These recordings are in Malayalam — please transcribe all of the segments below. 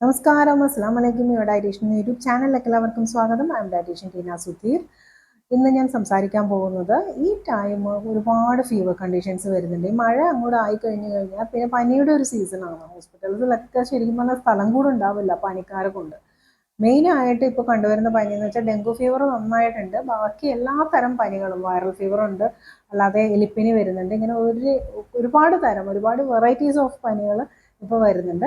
നമസ്കാരം, അസ്സലാമു അലൈക്കും. യുവർ ഡയറ്റീഷ്യൻ യൂട്യൂബ് ചാനലിലേക്ക് എല്ലാവർക്കും സ്വാഗതം. I am dietitian Teena Sudheer. ഇന്ന് ഞാൻ സംസാരിക്കാൻ പോകുന്നത് ഈ ടൈം ഒരുപാട് ഫീവർ കണ്ടീഷൻസ് വരുന്നുണ്ട്. ഈ മഴ അങ്ങോട്ട് ആയി കഴിഞ്ഞു കഴിഞ്ഞാൽ പിന്നെ പനിയുടെ ഒരു സീസണാണ്. ഹോസ്പിറ്റൽസിലൊക്കെ ശരിക്കും പറഞ്ഞാൽ സ്ഥലം കൂടെ ഉണ്ടാവില്ല പനിക്കാരെ കൊണ്ട്. മെയിനായിട്ട് ഇപ്പോൾ കണ്ടുവരുന്ന പനി എന്ന് വെച്ചാൽ ഡെങ്കു ഫീവർ നന്നായിട്ടുണ്ട്. ബാക്കി എല്ലാ തരം പനികളും, വൈറൽ ഫീവർ ഉണ്ട്, അല്ലാതെ എലിപ്പനി വരുന്നുണ്ട്. ഇങ്ങനെ ഒരുപാട് വെറൈറ്റീസ് ഓഫ് പനികൾ ഇപ്പോൾ വരുന്നുണ്ട്.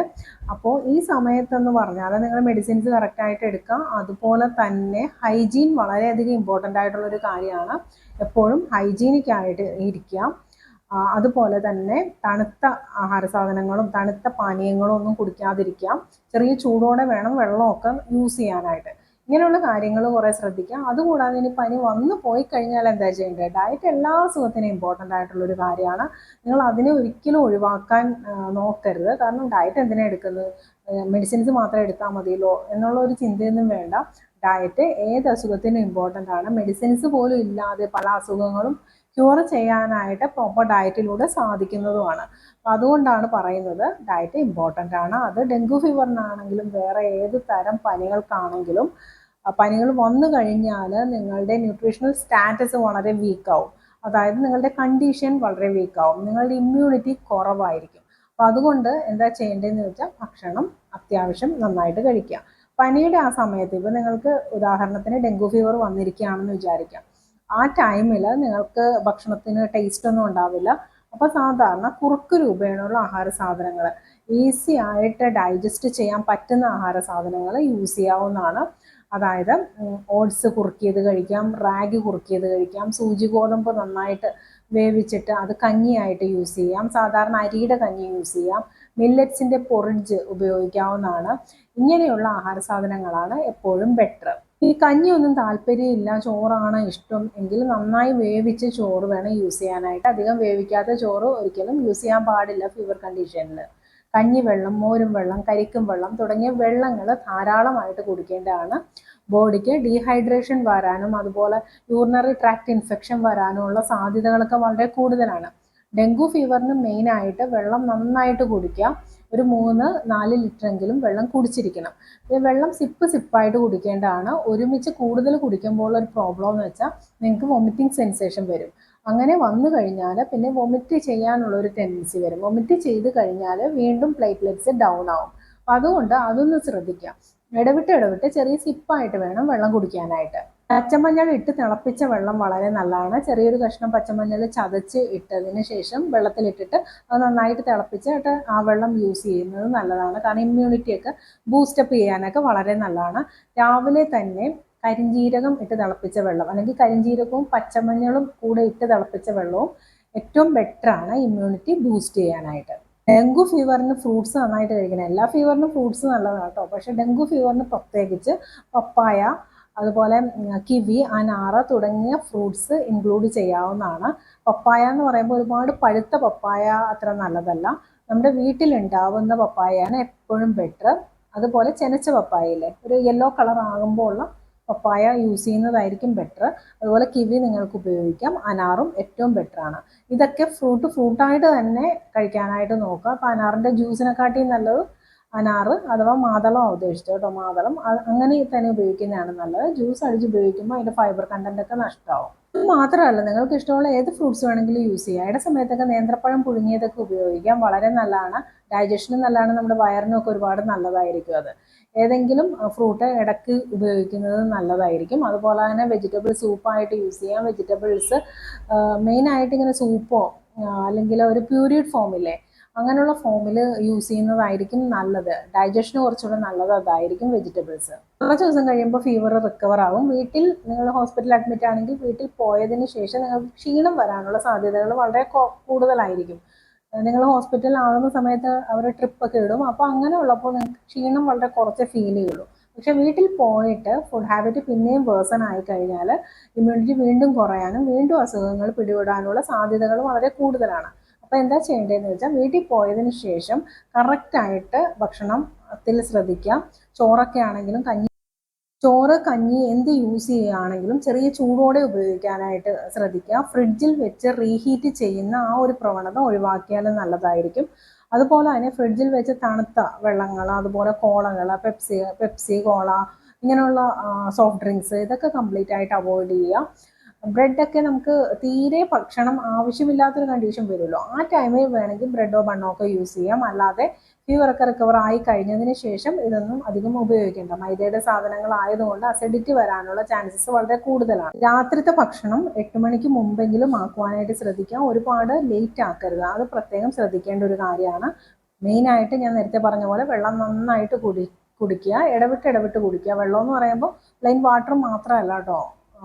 അപ്പോൾ ഈ സമയത്തെന്ന് പറഞ്ഞാൽ നിങ്ങൾ മെഡിസിൻസ് കറക്റ്റായിട്ട് എടുക്കുക. അതുപോലെ തന്നെ ഹൈജീൻ വളരെയധികം ഇമ്പോർട്ടൻ്റ് ആയിട്ടുള്ളൊരു കാര്യമാണ്. എപ്പോഴും ഹൈജീനിക് ആയിട്ട് ഇരിക്കുക. അതുപോലെ തന്നെ തണുത്ത ആഹാര സാധനങ്ങളും തണുത്ത പാനീയങ്ങളും ഒന്നും കുടിക്കാതിരിക്കാം. ചെറിയ ചൂടോടെ വേണം വെള്ളമൊക്കെ യൂസ് ചെയ്യാനായിട്ട്. ഇങ്ങനെയുള്ള കാര്യങ്ങൾ കുറേ ശ്രദ്ധിക്കാം. അതുകൂടാതെ ഇനി പനി വന്നു പോയി കഴിഞ്ഞാൽ എന്താ ചെയ്യേണ്ടത്? ഡയറ്റ് എല്ലാ അസുഖത്തിനും ഇമ്പോർട്ടൻ്റ് ആയിട്ടുള്ളൊരു കാര്യമാണ്. നിങ്ങൾ അതിനെ ഒരിക്കലും ഒഴിവാക്കാൻ നോക്കരുത്. കാരണം ഡയറ്റ് എന്തിനാണ് എടുക്കുന്നത്? മെഡിസിൻസ് മാത്രം എടുത്താൽ മതിയല്ലോ എന്നുള്ള ഒരു ചിന്തയൊന്നും വേണ്ട. ഡയറ്റ് ഏത് അസുഖത്തിനും ഇമ്പോർട്ടൻ്റ് ആണ്. മെഡിസിൻസ് പോലും ഇല്ലാതെ പല അസുഖങ്ങളും ക്യൂർ ചെയ്യാനായിട്ട് പ്രോപ്പർ ഡയറ്റിലൂടെ സാധിക്കുന്നതുമാണ്. അപ്പം അതുകൊണ്ടാണ് പറയുന്നത് ഡയറ്റ് ഇമ്പോർട്ടൻ്റ് ആണ്. അത് ഡെങ്കു ഫീവറിനാണെങ്കിലും വേറെ ഏത് തരം പനികൾക്കാണെങ്കിലും പനികൾ വന്നു കഴിഞ്ഞാൽ നിങ്ങളുടെ ന്യൂട്രീഷണൽ സ്റ്റാറ്റസ് വളരെ വീക്കാവും. അതായത് നിങ്ങളുടെ കണ്ടീഷൻ വളരെ വീക്കാവും, നിങ്ങളുടെ ഇമ്മ്യൂണിറ്റി കുറവായിരിക്കും. അപ്പം അതുകൊണ്ട് എന്താ ചെയ്യേണ്ടതെന്ന് വെച്ചാൽ ഭക്ഷണം അത്യാവശ്യം നന്നായിട്ട് കഴിക്കുക. പനിയുടെ ആ സമയത്ത് ഇപ്പോൾ നിങ്ങൾക്ക് ഉദാഹരണത്തിന് ഡെങ്കു ഫീവർ വന്നിരിക്കുകയാണെന്ന് വിചാരിക്കാം. ആ ടൈമിൽ നിങ്ങൾക്ക് ഭക്ഷണത്തിന് ടേസ്റ്റ് ഒന്നും ഉണ്ടാവില്ല. അപ്പോൾ സാധാരണ കുറുക്ക് രൂപേണയുള്ള ആഹാര സാധനങ്ങൾ, ഈസി ആയിട്ട് ഡൈജസ്റ്റ് ചെയ്യാൻ പറ്റുന്ന ആഹാര സാധനങ്ങൾ യൂസ് ചെയ്യാവുന്നതാണ്. അതായത് ഓട്സ് കുറുക്കിയത് കഴിക്കാം, റാഗി കുറുക്കിയത് കഴിക്കാം, സൂചി ഗോതമ്പ് നന്നായിട്ട് വേവിച്ചിട്ട് അത് കഞ്ഞിയായിട്ട് യൂസ് ചെയ്യാം, സാധാരണ അരിയുടെ കഞ്ഞി യൂസ് ചെയ്യാം, മില്ലറ്റ്സിൻ്റെ പൊറിഡ്ജ് ഉപയോഗിക്കാവുന്നതാണ്. ഇങ്ങനെയുള്ള ആഹാര സാധനങ്ങളാണ് എപ്പോഴും ബെറ്റർ. ഈ കഞ്ഞിയൊന്നും താല്പര്യമില്ല, ചോറാണ് ഇഷ്ടം എങ്കിൽ നന്നായി വേവിച്ച ചോറ് വേണം യൂസ് ചെയ്യാനായിട്ട്. അധികം വേവിക്കാത്ത ചോറ് ഒരിക്കലും യൂസ് ചെയ്യാൻ പാടില്ല ഫീവർ കണ്ടീഷനിൽ. കഞ്ഞിവെള്ളം, മോരും വെള്ളം, കരിക്കും വെള്ളം തുടങ്ങിയ വെള്ളങ്ങൾ ധാരാളമായിട്ട് കുടിക്കേണ്ടതാണ്. ബോഡിക്ക് ഡീഹൈഡ്രേഷൻ വരാനും അതുപോലെ യൂറിനറി ട്രാക്ട് ഇൻഫെക്ഷൻ വരാനുമുള്ള സാധ്യതകളൊക്കെ വളരെ കൂടുതലാണ്. ഡെങ്കു ഫീവറിന് മെയിനായിട്ട് വെള്ളം നന്നായിട്ട് കുടിക്കുക. ഒരു 3-4 ലിറ്ററെങ്കിലും വെള്ളം കുടിച്ചിരിക്കണം. ഈ വെള്ളം സിപ്പായിട്ട് കുടിക്കേണ്ടതാണ്. ഒരുമിച്ച് കൂടുതൽ കുടിക്കുമ്പോൾ ഒരു പ്രോബ്ലം എന്ന് വെച്ചാൽ നിങ്ങൾക്ക് വൊമിറ്റിംഗ് സെൻസേഷൻ വരും. അങ്ങനെ വന്നു കഴിഞ്ഞാൽ പിന്നെ വൊമിറ്റ് ചെയ്യാനുള്ള ഒരു ടെൻഡൻസി വരും. വൊമിറ്റ് ചെയ്ത് കഴിഞ്ഞാൽ വീണ്ടും പ്ലേറ്റ്ലെറ്റ്സ് ഡൗൺ ആവും. അപ്പം അതുകൊണ്ട് അതൊന്ന് ശ്രദ്ധിക്കാം. ഇടവിട്ട് ചെറിയ സിപ്പായിട്ട് വേണം വെള്ളം കുടിക്കാനായിട്ട്. പച്ചമഞ്ഞൾ ഇട്ട് തിളപ്പിച്ച വെള്ളം വളരെ നല്ലതാണ്. ചെറിയൊരു കഷ്ണം പച്ചമഞ്ഞൾ ചതച്ച് ഇട്ടതിന് ശേഷം വെള്ളത്തിലിട്ടിട്ട് അത് നന്നായിട്ട് തിളപ്പിച്ചിട്ട് ആ വെള്ളം യൂസ് ചെയ്യുന്നത് നല്ലതാണ്. കാരണം ഇമ്മ്യൂണിറ്റിയൊക്കെ ബൂസ്റ്റപ്പ് ചെയ്യാനൊക്കെ വളരെ നല്ലതാണ്. രാവിലെ തന്നെ കരിഞ്ജീരകം ഇട്ട് തിളപ്പിച്ച വെള്ളം, അല്ലെങ്കിൽ കരിഞ്ജീരകവും പച്ചമഞ്ഞളും കൂടെ ഇട്ട് തിളപ്പിച്ച വെള്ളവും ഏറ്റവും ബെറ്ററാണ് ഇമ്മ്യൂണിറ്റി ബൂസ്റ്റ് ചെയ്യാനായിട്ട്. ഡെങ്കു ഫീവറിന് ഫ്രൂട്ട്സ് നന്നായിട്ട് കഴിക്കണം. എല്ലാ ഫീവറിനും ഫ്രൂട്ട്സ് നല്ലതാണ് കേട്ടോ. പക്ഷേ ഡെങ്കു ഫീവറിന് പ്രത്യേകിച്ച് പപ്പായ, അതുപോലെ കിവി, അനാറ് തുടങ്ങിയ ഫ്രൂട്ട്സ് ഇൻക്ലൂഡ് ചെയ്യാവുന്നതാണ്. പപ്പായ എന്ന് പറയുമ്പോൾ ഒരുപാട് പഴുത്ത പപ്പായ അത്ര നല്ലതല്ല. നമ്മുടെ വീട്ടിലുണ്ടാവുന്ന പപ്പായയാണ് എപ്പോഴും ബെറ്റർ. അതുപോലെ ചെനച്ച പപ്പായയില്ലേ, ഒരു യെല്ലോ കളർ ആകുമ്പോൾ ഉള്ള പപ്പായ യൂസ് ചെയ്യുന്നതായിരിക്കും ബെറ്റർ. അതുപോലെ കിവി നിങ്ങൾക്ക് ഉപയോഗിക്കാം, അനാറും ഏറ്റവും ബെറ്ററാണ്. ഇതൊക്കെ ഫ്രൂട്ടായിട്ട് തന്നെ കഴിക്കാനായിട്ട് നോക്കുക. അപ്പോൾ അനാറിൻ്റെ ജ്യൂസിനെക്കാട്ടി നല്ലത് അനാറ് അഥവാ മാതളം ഉദ്ദേശിച്ചത് കേട്ടോ. മാതളം അങ്ങനെ തന്നെ ഉപയോഗിക്കുന്നതാണ് നല്ലത്. ജ്യൂസ് അടിച്ച് ഉപയോഗിക്കുമ്പോൾ അതിൻ്റെ ഫൈബർ കണ്ടന്റ് ഒക്കെ നഷ്ടമാവും. ഇത് മാത്രമല്ല, നിങ്ങൾക്ക് ഇഷ്ടമുള്ള ഏത് ഫ്രൂട്ട്സ് വേണമെങ്കിലും യൂസ് ചെയ്യാം. ഇട സമയത്തൊക്കെ നേന്ത്രപ്പഴം പുഴുങ്ങിയതൊക്കെ ഉപയോഗിക്കാം, വളരെ നല്ലതാണ്. ഡൈജഷനും നല്ലതാണ്, നമ്മുടെ വയറിനൊക്കെ ഒരുപാട് നല്ലതായിരിക്കും അത്. ഏതെങ്കിലും ഫ്രൂട്ട് ഇടയ്ക്ക് ഉപയോഗിക്കുന്നത് നല്ലതായിരിക്കും. അതുപോലെ തന്നെ വെജിറ്റബിൾ സൂപ്പായിട്ട് യൂസ് ചെയ്യാം. വെജിറ്റബിൾസ് മെയിനായിട്ട് ഇങ്ങനെ സൂപ്പോ അല്ലെങ്കിൽ ഒരു പ്യൂരിഡ് ഫോമില്ലേ, അങ്ങനെയുള്ള ഫോമിൽ യൂസ് ചെയ്യുന്നതായിരിക്കും നല്ലത്. ഡൈജഷന് കുറച്ചുകൂടെ നല്ലത് അതായിരിക്കും വെജിറ്റബിൾസ്. കുറച്ച് ദിവസം കഴിയുമ്പോൾ ഫീവർ റിക്കവർ ആവും. വീട്ടിൽ നിങ്ങൾ ഹോസ്പിറ്റലിൽ അഡ്മിറ്റ് ആണെങ്കിൽ വീട്ടിൽ പോയതിന് ശേഷം നിങ്ങൾക്ക് ക്ഷീണം വരാനുള്ള സാധ്യതകൾ വളരെ കൂടുതലായിരിക്കും. നിങ്ങൾ ഹോസ്പിറ്റലിൽ ആകുന്ന സമയത്ത് അവർ ട്രിപ്പൊക്കെ ഇടും. അപ്പോൾ അങ്ങനെ ഉള്ളപ്പോൾ നിങ്ങൾക്ക് ക്ഷീണം വളരെ കുറച്ച് ഫീൽ ചെയ്യുള്ളൂ. പക്ഷെ വീട്ടിൽ പോയിട്ട് ഫുഡ് ഹാബിറ്റ് പിന്നെയും വേഴ്സൺ ആയി കഴിഞ്ഞാൽ ഇമ്മ്യൂണിറ്റി വീണ്ടും കുറയാനും വീണ്ടും അസുഖങ്ങൾ പിടിപെടാനുള്ള സാധ്യതകൾ വളരെ കൂടുതലാണ്. അപ്പോൾ എന്താ ചെയ്യേണ്ടതെന്ന് വെച്ചാൽ വീട്ടിൽ പോയതിന് ശേഷം കറക്റ്റായിട്ട് ഭക്ഷണത്തിൽ ശ്രദ്ധിക്കാം. ചോറൊക്കെ ആണെങ്കിലും ചോറ്, കഞ്ഞി എന്ത് യൂസ് ചെയ്യുകയാണെങ്കിലും ചെറിയ ചൂടോടെ ഉപയോഗിക്കാനായിട്ട് ശ്രദ്ധിക്കുക. ഫ്രിഡ്ജിൽ വെച്ച് റീഹീറ്റ് ചെയ്യുന്ന ആ ഒരു പ്രവണത ഒഴിവാക്കിയാലും നല്ലതായിരിക്കും. അതുപോലെ തന്നെ ഫ്രിഡ്ജിൽ വെച്ച് തണുത്ത വെള്ളങ്ങൾ, അതുപോലെ കോളകൾ, പെപ്സി കോള, ഇങ്ങനെയുള്ള സോഫ്റ്റ് ഡ്രിങ്ക്സ്, ഇതൊക്കെ കംപ്ലീറ്റ് ആയിട്ട് അവോയ്ഡ് ചെയ്യുക. ബ്രെഡൊക്കെ നമുക്ക് തീരെ ഭക്ഷണം ആവശ്യമില്ലാത്തൊരു കണ്ടീഷൻ വരുമല്ലോ, ആ ടൈമിൽ വേണമെങ്കിൽ ബ്രെഡോ ബണ്ണോ ഒക്കെ യൂസ് ചെയ്യാം. അല്ലാതെ ഫീവറൊക്കെ റിക്കവർ ആയി കഴിഞ്ഞതിന് ശേഷം ഇതൊന്നും അധികം ഉപയോഗിക്കേണ്ട. മൈദയുടെ സാധനങ്ങളായതുകൊണ്ട് അസിഡിറ്റി വരാനുള്ള ചാൻസസ് വളരെ കൂടുതലാണ്. രാത്രിത്തെ ഭക്ഷണം 8 മണിക്ക് മുമ്പെങ്കിലും ആക്കുവാനായിട്ട് ശ്രദ്ധിക്കാം. ഒരുപാട് ലേറ്റ് ആക്കരുത്, അത് പ്രത്യേകം ശ്രദ്ധിക്കേണ്ട ഒരു കാര്യമാണ്. മെയിനായിട്ട് ഞാൻ നേരത്തെ പറഞ്ഞ പോലെ വെള്ളം നന്നായിട്ട് കുടിക്കുക, ഇടവിട്ട് കുടിക്കുക. വെള്ളം എന്ന് പറയുമ്പോൾ പ്ലെയിൻ വാട്ടർ മാത്രമല്ല കേട്ടോ,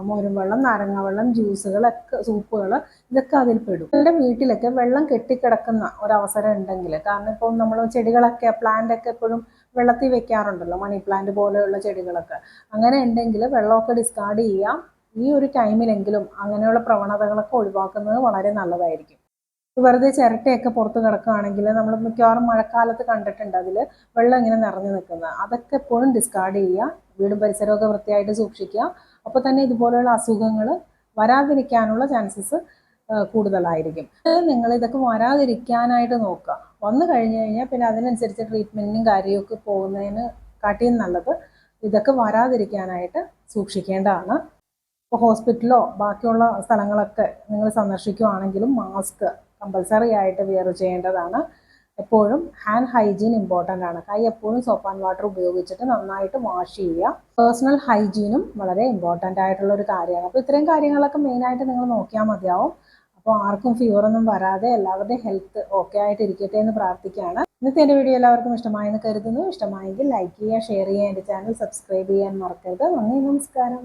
മോരും വെള്ളം, നാരങ്ങ വെള്ളം, ജ്യൂസുകളൊക്കെ, സൂപ്പുകൾ, ഇതൊക്കെ അതിൽ പെടും. നിങ്ങളുടെ വീട്ടിലൊക്കെ വെള്ളം കെട്ടിക്കിടക്കുന്ന ഒരവസരം ഉണ്ടെങ്കിൽ, കാരണം ഇപ്പോൾ നമ്മൾ ചെടികളൊക്കെ, പ്ലാന്റ് ഒക്കെ എപ്പോഴും വെള്ളത്തിൽ വെക്കാറുണ്ടല്ലോ, മണി പ്ലാന്റ് പോലെയുള്ള ചെടികളൊക്കെ, അങ്ങനെ ഉണ്ടെങ്കിൽ വെള്ളമൊക്കെ ഡിസ്കാർഡ് ചെയ്യാം. ഈ ഒരു ടൈമിലെങ്കിലും അങ്ങനെയുള്ള പ്രവണതകളൊക്കെ ഒഴിവാക്കുന്നത് വളരെ നല്ലതായിരിക്കും. വെറുതെ ചിരട്ടയൊക്കെ പുറത്ത് കിടക്കുകയാണെങ്കിൽ, നമ്മൾ മിക്കവാറും മഴക്കാലത്ത് കണ്ടിട്ടുണ്ട് അതിൽ വെള്ളം ഇങ്ങനെ നിറഞ്ഞു നിൽക്കുന്നത്, അതൊക്കെ എപ്പോഴും ഡിസ്കാർഡ് ചെയ്യുക. വീടും പരിസരമൊക്കെ വൃത്തിയായിട്ട് സൂക്ഷിക്കുക. അപ്പോൾ തന്നെ ഇതുപോലെയുള്ള അസുഖങ്ങൾ വരാതിരിക്കാനുള്ള ചാൻസസ് കൂടുതലായിരിക്കും. നിങ്ങൾ ഇതൊക്കെ വരാതിരിക്കാനായിട്ട് നോക്കുക. വന്നു കഴിഞ്ഞു കഴിഞ്ഞാൽ പിന്നെ അതിനനുസരിച്ച് ട്രീറ്റ്മെൻറ്റിനും കാര്യമൊക്കെ പോകുന്നതിന് കാട്ടിയും നല്ലത് ഇതൊക്കെ വരാതിരിക്കാനായിട്ട് സൂക്ഷിക്കേണ്ടതാണ്. ഇപ്പോൾ ഹോസ്പിറ്റലോ ബാക്കിയുള്ള സ്ഥലങ്ങളൊക്കെ നിങ്ങൾ സന്ദർശിക്കുകയാണെങ്കിലും മാസ്ക് കമ്പൽസറി ആയിട്ട് വിയർ ചെയ്യേണ്ടതാണ്. എപ്പോഴും ഹാൻഡ് ഹൈജീൻ ഇമ്പോർട്ടൻ്റ് ആണ്. കൈ എപ്പോഴും സോപ്പ് ആൻഡ് വാട്ടർ ഉപയോഗിച്ചിട്ട് നന്നായിട്ട് വാഷ് ചെയ്യുക. പേഴ്സണൽ ഹൈജീനും വളരെ ഇമ്പോർട്ടൻ്റ് ആയിട്ടുള്ള ഒരു കാര്യമാണ്. അപ്പോൾ ഇത്രയും കാര്യങ്ങളൊക്കെ മെയിനായിട്ട് നിങ്ങൾ നോക്കിയാൽ മതിയാവും. അപ്പോൾ ആർക്കും ഫീവറൊന്നും വരാതെ എല്ലാവരുടെയും ഹെൽത്ത് ഓക്കെ ആയിട്ട് ഇരിക്കട്ടെ എന്ന് പ്രാർത്ഥിക്കുകയാണ്. ഇന്നത്തെ എൻ്റെ വീഡിയോ എല്ലാവർക്കും ഇഷ്ടമായെന്ന് കരുതുന്നു. ഇഷ്ടമായെങ്കിൽ ലൈക്ക് ചെയ്യുക, ഷെയർ ചെയ്യുക, എൻ്റെ ചാനൽ സബ്സ്ക്രൈബ് ചെയ്യാൻ മറക്കരുത്. നന്ദി, നമസ്കാരം.